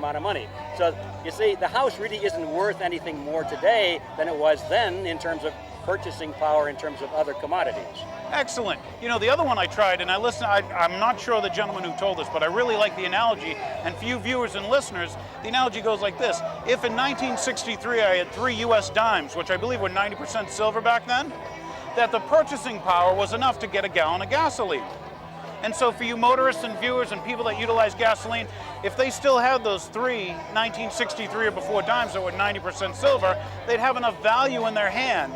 amount of money. So you see, the house really isn't worth anything more today than it was then in terms of purchasing power, in terms of other commodities. Excellent. You know, the other one I tried, and I'm not sure the gentleman who told us, but I really like the analogy, and for you viewers and listeners, the analogy goes like this. If in 1963 I had 3 US dimes, which I believe were 90% silver back then, that the purchasing power was enough to get a gallon of gasoline. And so for you motorists and viewers and people that utilize gasoline, if they still had those 3 1963 or before dimes that were 90% silver, they'd have enough value in their hand,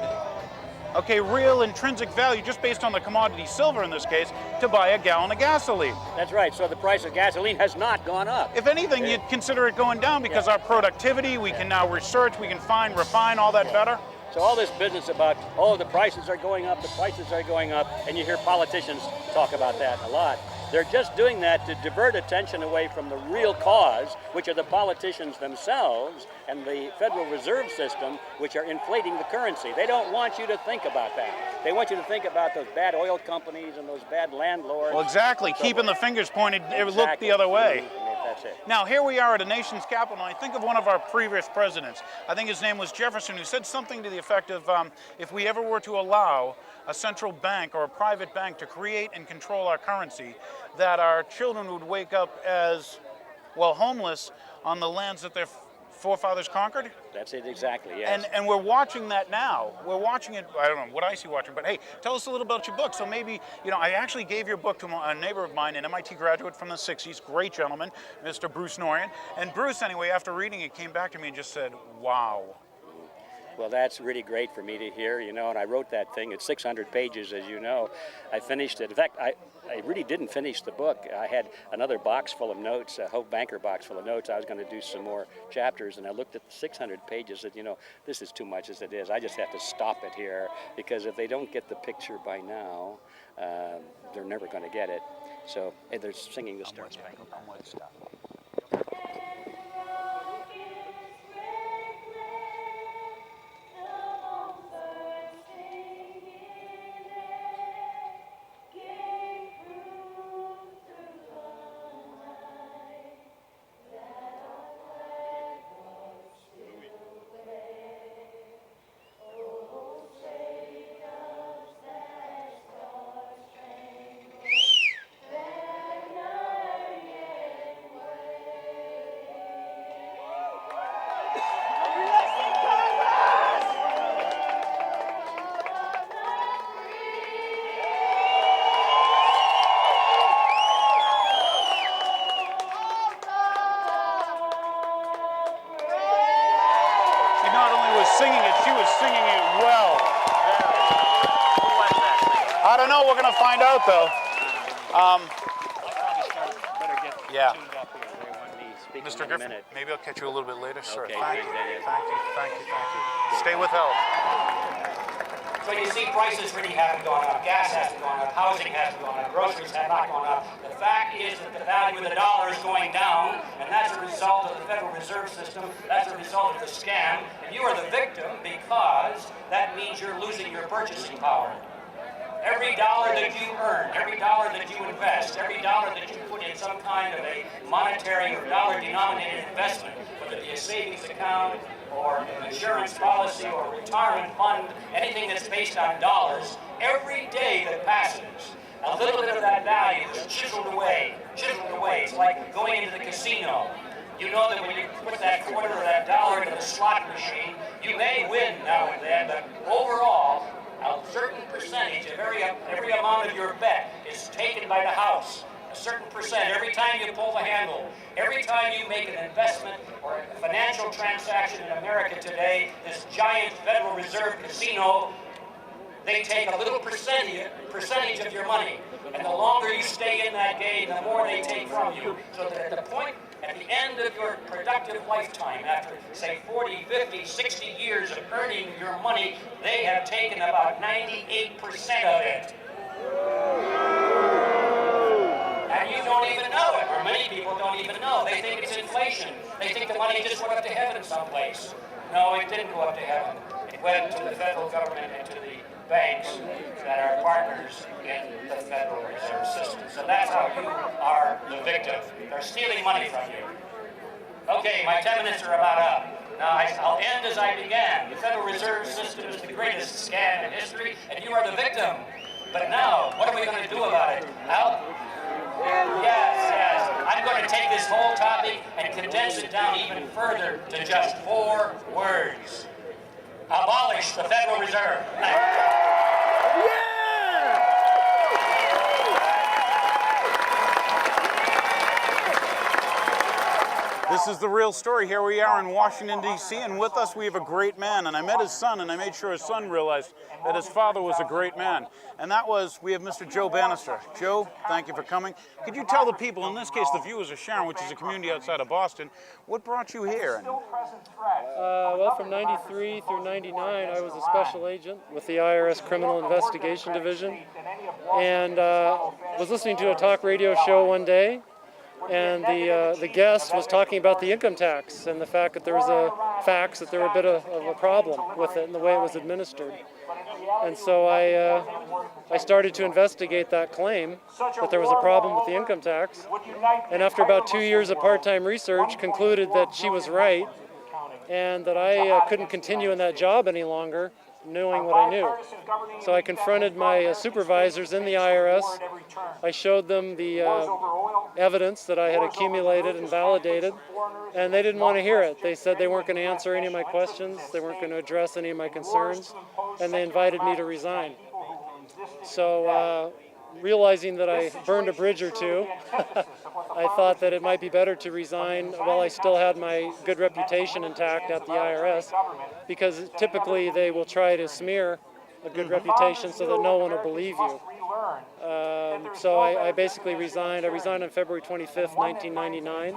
okay, real intrinsic value, just based on the commodity silver in this case, to buy a gallon of gasoline. That's right. So the price of gasoline has not gone up. If anything, you'd consider it going down because our productivity, we can now research, we can find, refine all that better. So all this business about, oh, the prices are going up, the prices are going up, and you hear politicians talk about that a lot. They're just doing that to divert attention away from the real cause, which are the politicians themselves and the Federal Reserve System, which are inflating the currency. They don't want you to think about that. They want you to think about those bad oil companies and those bad landlords. Well, exactly. Keeping the fingers pointed, it looked the other way. That's it. Now, here we are at a nation's capital, and I think of one of our previous presidents. I think his name was Jefferson, who said something to the effect of, if we ever were to allow a central bank or a private bank to create and control our currency, that our children would wake up as, well, homeless on the lands that their forefathers conquered. That's it, exactly, yes. And we're watching that now. We're watching it, I don't know what I see watching, but hey, tell us a little about your book. So maybe, you know, I actually gave your book to a neighbor of mine, an MIT graduate from the 60s, great gentleman, Mr. Bruce Norian. And Bruce, anyway, after reading it, came back to me and just said, wow. Well, that's really great for me to hear, you know, and I wrote that thing. It's 600 pages, as you know. I finished it. In fact, I really didn't finish the book. I had another box full of notes, a Hope Banker box full of notes. I was going to do some more chapters, and I looked at the 600 pages and said, you know, this is too much as it is. I just have to stop it here, because if they don't get the picture by now, they're never going to get it. So, hey, they're singing the Star Spangled Banner. Stop. Singing it, she was singing it well. I don't know, we're going to find out though. Yeah. Mr. Griffin, maybe I'll catch you a little bit later. Sure. Okay, thank you. Stay withheld. So you see, prices really haven't gone up. Gas hasn't gone up. Housing hasn't gone up. Groceries have not gone up. The fact is that the value of the dollar is going down, and that's a result of the Federal Reserve System. That's a result of the scam. And you are the victim, because that means you're losing your purchasing power. Every dollar that you earn, every dollar that you invest, every dollar that you put in some kind of a monetary or dollar-denominated investment, whether it be a savings account or an insurance policy or a retirement fund, anything that's based on dollars, every day that passes, a little bit of that value is chiseled away, It's like going into the casino. You know that when you put that quarter or that dollar into the slot machine, you may win now and then, but overall, a certain percentage of every amount of your bet is taken by the house. A certain percent every time you pull the handle. Every time you make an investment or a financial transaction in America today, this giant Federal Reserve casino, they take a little percentage of your money. And the longer you stay in that game, the more they take from you. So that at the point, at the end of your productive lifetime, after, say, 40, 50, 60 years of earning your money, they have taken about 98% of it. And you don't even know it, or many people don't even know. They think it's inflation. They think the money just went up to heaven someplace. No, it didn't go up to heaven. It went to the federal government and to the banks that are partners in the Federal Reserve System. So that's how you are the victim. They're stealing money from you. Okay, my 10 minutes are about up. Now, I'll end as I began. The Federal Reserve System is the greatest scam in history, and you are the victim. But now, what are we going to do about it? Al? Yes. I'm going to take this whole topic and condense it down even further to just 4 words. Abolish the Federal Reserve. This is the real story. Here we are in Washington, D.C., and with us we have a great man. And I met his son, and I made sure his son realized that his father was a great man. And that was, we have Mr. Joe Bannister. Joe, thank you for coming. Could you tell the people, in this case the viewers of Sharon, which is a community outside of Boston, what brought you here? Well, from 93 through 99, I was a special agent with the IRS Criminal Investigation Division. And was listening to a talk radio show one day, and the guest was talking about the income tax and the fact that there was that there were a bit of a problem with it and the way it was administered. And so I started to investigate that claim that there was a problem with the income tax. And after about 2 years of part-time research, concluded that she was right and that I couldn't continue in that job any longer, knowing what I knew. So I confronted my supervisors in the IRS. I showed them the evidence that I had accumulated and validated, and they didn't want to hear it. They said they weren't going to answer any of my questions, they weren't going to address any of my concerns, and they invited me to resign. So realizing that I burned a bridge or two, I thought that it might be better to resign while I still had my good reputation intact at the IRS, because typically they will try to smear a good reputation so that no one will believe you. So I basically resigned. I resigned on February 25th, 1999.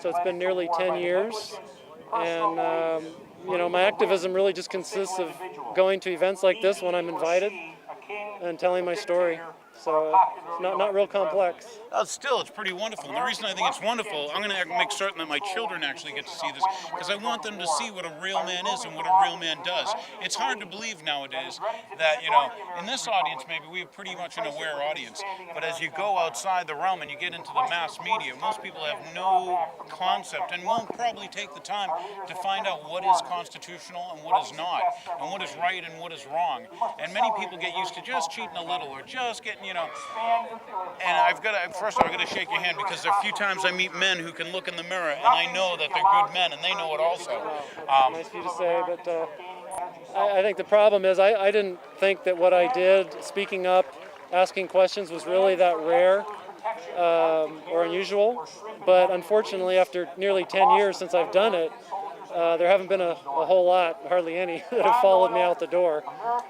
So it's been nearly 10 years. And, you know, my activism really just consists of going to events like this when I'm invited and telling my story. So it's not real complex. Still, it's pretty wonderful. And the reason I think it's wonderful, I'm going to make certain that my children actually get to see this, because I want them to see what a real man is and what a real man does. It's hard to believe nowadays that, you know, in this audience maybe we have pretty much an aware audience, but as you go outside the realm and you get into the mass media, most people have no concept and won't probably take the time to find out what is constitutional and what is not, and what is right and what is wrong. And many people get used to just cheating a little or just getting, you know, and first of all, I've got to shake your hand, because there are a few times I meet men who can look in the mirror and I know that they're good men, and they know it also. Nice of you to say, but I think the problem is I didn't think that what I did, speaking up, asking questions, was really that rare or unusual. But unfortunately, after nearly 10 years since I've done it, there haven't been a whole lot, hardly any, that have followed me out the door.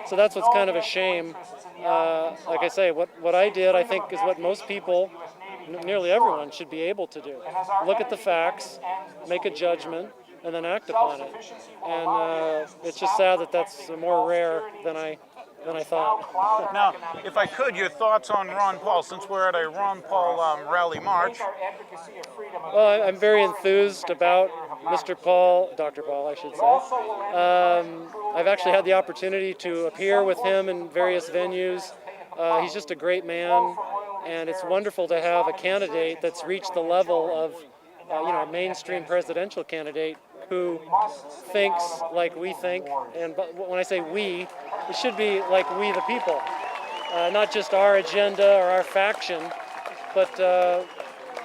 So that's what's kind of a shame. Like I say, what I did, I think, is what most people, nearly everyone, should be able to do. Look at the facts, make a judgment, and then act upon it. And it's just sad that that's more rare than I thought. Now, if I could, your thoughts on Ron Paul, since we're at a Ron Paul rally march. Well, I'm very enthused about Mr. Paul, Dr. Paul, I should say. I've actually had the opportunity to appear with him in various venues. He's just a great man, and it's wonderful to have a candidate that's reached the level of, you know, a mainstream presidential candidate who thinks like we think. And when I say we, it should be like we the people, not just our agenda or our faction, but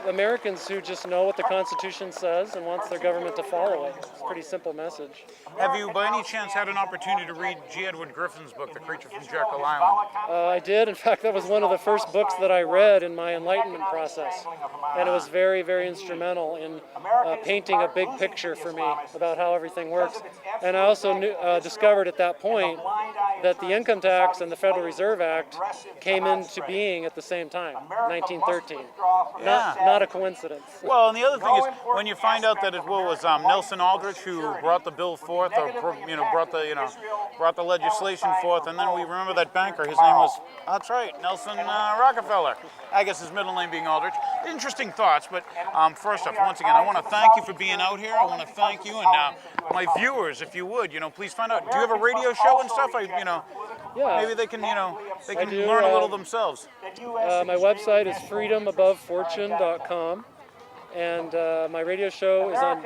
Americans who just know what the Constitution says and wants their government to follow it. It's a pretty simple message. Have you, by any chance, had an opportunity to read G. Edward Griffin's book, The Creature from Jekyll Island? I did. In fact, that was one of the first books that I read in my enlightenment process. And it was very, very instrumental in painting a big picture for me about how everything works. And I also discovered at that point that the income tax and the Federal Reserve Act came into being at the same time, 1913. Not a coincidence. Well, and the other thing is, when you find out that it was Nelson Aldrich who brought the bill forth, or brought the legislation forth, and then we remember that banker. His name was, that's right, Nelson Rockefeller. I guess his middle name being Aldrich. Interesting thoughts, but first off, once again, I want to thank you for being out here. I want to thank you, and my viewers, if you would, please find out. Do you have a radio show and stuff? Yeah. Maybe they can, learn a little themselves. My website is freedomabovefortune.com, and my radio show is on